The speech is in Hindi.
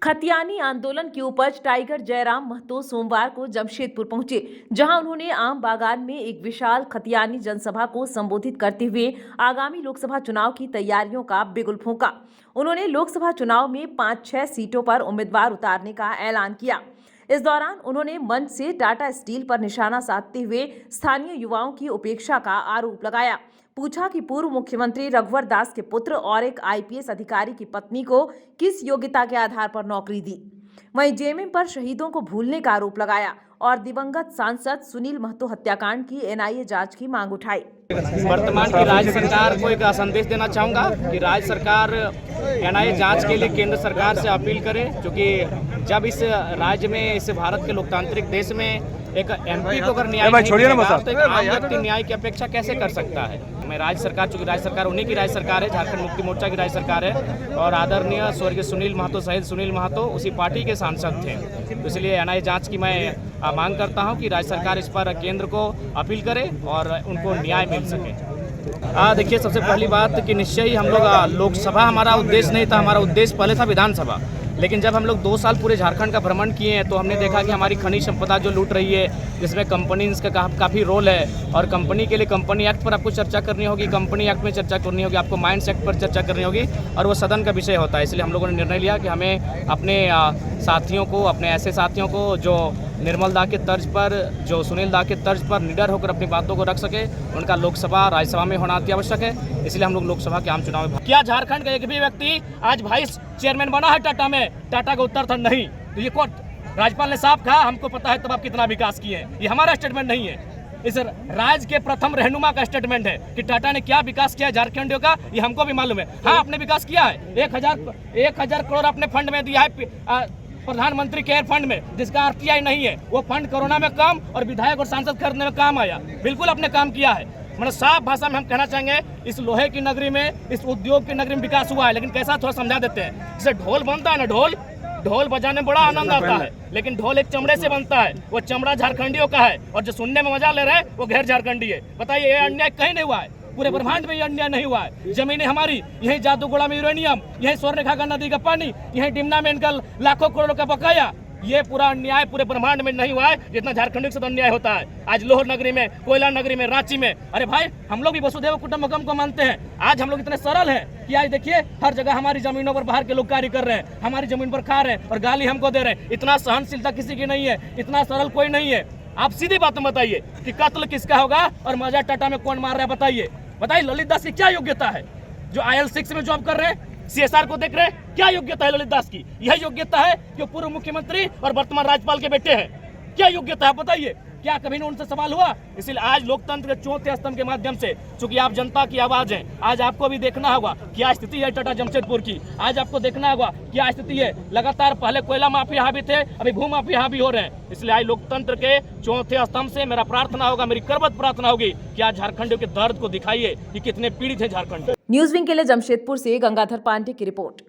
खतियानी आंदोलन की उपज टाइगर जयराम महतो सोमवार को जमशेदपुर पहुंचे, जहां उन्होंने आम बागान में एक विशाल खतियानी जनसभा को संबोधित करते हुए आगामी लोकसभा चुनाव की तैयारियों का बिगुल फूंका। उन्होंने लोकसभा चुनाव में 5-6 सीटों पर उम्मीदवार उतारने का ऐलान किया। इस दौरान उन्होंने मंच से टाटा स्टील पर निशाना साधते हुए स्थानीय युवाओं की उपेक्षा का आरोप लगाया। पूछा कि पूर्व मुख्यमंत्री रघुवर दास के पुत्र और एक आईपीएस अधिकारी की पत्नी को किस योग्यता के आधार पर नौकरी दी। वहीं जेएमएम पर शहीदों को भूलने का आरोप लगाया और दिवंगत सांसद सुनील महतो हत्याकांड की एनआईए जांच की मांग उठाई। वर्तमान की राज्य सरकार को एक संदेश देना चाहूँगा कि राज्य सरकार एनआईए जांच के लिए केंद्र सरकार से अपील करे, क्योंकि जब इस राज्य में, इस भारत के लोकतांत्रिक देश में एक एमपी को अगर न्याय नहीं मिलेगा तो एक आम व्यक्ति न्याय की अपेक्षा कैसे कर सकता है। मैं राज्य सरकार, चूंकि राज्य सरकार उन्हीं की राज्य सरकार है, झारखंड मुक्ति मोर्चा की राज्य सरकार है, और आदरणीय स्वर्गीय सुनील महतो, शहीद सुनील महतो उसी पार्टी के सांसद थे, तो इसलिए एनआईए जांच की मैं मांग करता हूं कि राज्य सरकार इस पर केंद्र को अपील करे और उनको न्याय मिल सके। देखिए, सबसे पहली बात कि निश्चय ही हम लोग लोकसभा हमारा उद्देश्य नहीं था, हमारा उद्देश्य पहले था विधानसभा। लेकिन जब हम लोग 2 साल पूरे झारखंड का भ्रमण किए हैं तो हमने देखा कि हमारी खनिज संपदा जो लूट रही है, जिसमें कंपनीज का काफ़ी रोल है, और कंपनी के लिए कंपनी एक्ट पर आपको चर्चा करनी होगी, कंपनी एक्ट में चर्चा करनी होगी, आपको माइंस एक्ट पर चर्चा करनी होगी, और वो सदन का विषय होता है। इसलिए हम लोगों ने निर्णय लिया कि हमें अपने साथियों को, अपने ऐसे साथियों को जो निर्मल दा के तर्ज पर, जो सुनील दा के तर्ज पर निडर होकर अपनी बातों को रख सके, उनका लोकसभा राज्यसभा में होना अति आवश्यक है। इसलिए हम लोग लोकसभा के आम चुनाव में, क्या झारखंड का एक भी व्यक्ति आज वाइस चेयरमैन बना है टाटा में? टाटा का उत्तर था नहीं। तो ये कोर्ट राज्यपाल ने साफ कहा, हमको पता है तब आप कितना विकास किए हैं। ये हमारा स्टेटमेंट नहीं है, इस राज्य के प्रथम रहनुमा का स्टेटमेंट है कि टाटा ने क्या विकास किया है झारखंड का, ये हमको भी मालूम है। हाँ, आपने विकास किया है, 1000 करोड़ अपने फंड में दिया है प्रधानमंत्री केयर फंड में, जिसका आरटीआई नहीं है। वो फंड कोरोना में काम और विधायक और सांसद खरीदने में काम आया। बिल्कुल अपने काम किया है। मतलब साफ भाषा में हम कहना चाहेंगे, इस लोहे की नगरी में, इस उद्योग की नगरी में विकास हुआ है। लेकिन कैसा, थोड़ा समझा देते हैं। जैसे ढोल बनता है ना, ढोल बजाने में बड़ा आनंद आता है, लेकिन ढोल एक चमड़े से बनता है, वो चमड़ा झारखंडियों का है, और जो सुनने में मजा ले रहे हैं वो गैर झारखंडी है। बताइए, ये अन्याय कहीं नहीं हुआ है, पूरे ब्रह्मांड में ये अन्याय नहीं हुआ है। जमीनें हमारी, यही जादूगोड़ा में यूरेनियम, यही स्वर्णरेखा का नदी का पानी, यही डिमना में इनका लाखों करोड़ों का बकाया, ये पूरा अन्याय पूरे ब्रह्मांड में नहीं हुआ है जितना झारखंड के साथ अन्याय होता है। आज लोहर नगरी में, कोयला नगरी में, रांची में, अरे भाई हम लोग भी वसुधैव कुटुंबकम को मानते हैं। आज हम लोग इतने सरल हैं कि आज देखिए हर जगह हमारी जमीनों पर बाहर के लोग कार्य कर रहे हैं, हमारी जमीन पर खा रहे हैं और गाली हमको दे रहे हैं। इतना सहनशीलता किसी की नहीं है, इतना सरल कोई नहीं है। आप सीधी बात में बताइए कि कत्ल किसका होगा और मजा टाटा में कौन मार रहा है? बताइए ललित दास की क्या योग्यता है? जो IL6 में जॉब कर रहे हैं, CSR को देख रहे हैं, क्या योग्यता है ललित दास की? यह योग्यता है कि पूर्व मुख्यमंत्री और वर्तमान राज्यपाल के बेटे हैं। क्या योग्यता है बताइए? क्या कभी न उनसे सवाल हुआ? इसलिए आज लोकतंत्र के चौथे स्तंभ के माध्यम से, चूंकि आप जनता की आवाज हैं, आज आपको भी देखना होगा क्या स्थिति है टाटा जमशेदपुर की। आज आपको देखना होगा क्या स्थिति है। लगातार पहले कोयला माफिया हावी थे, अभी भू माफिया हावी हो रहे हैं। इसलिए आज लोकतंत्र के चौथे स्तंभ से मेरा प्रार्थना होगा, मेरी करबद्ध प्रार्थना होगी कि आज झारखंड के दर्द को दिखाइए कि कितने पीड़ित है झारखंड। न्यूज़ विंग के लिए जमशेदपुर से गंगाधर पांडे की रिपोर्ट।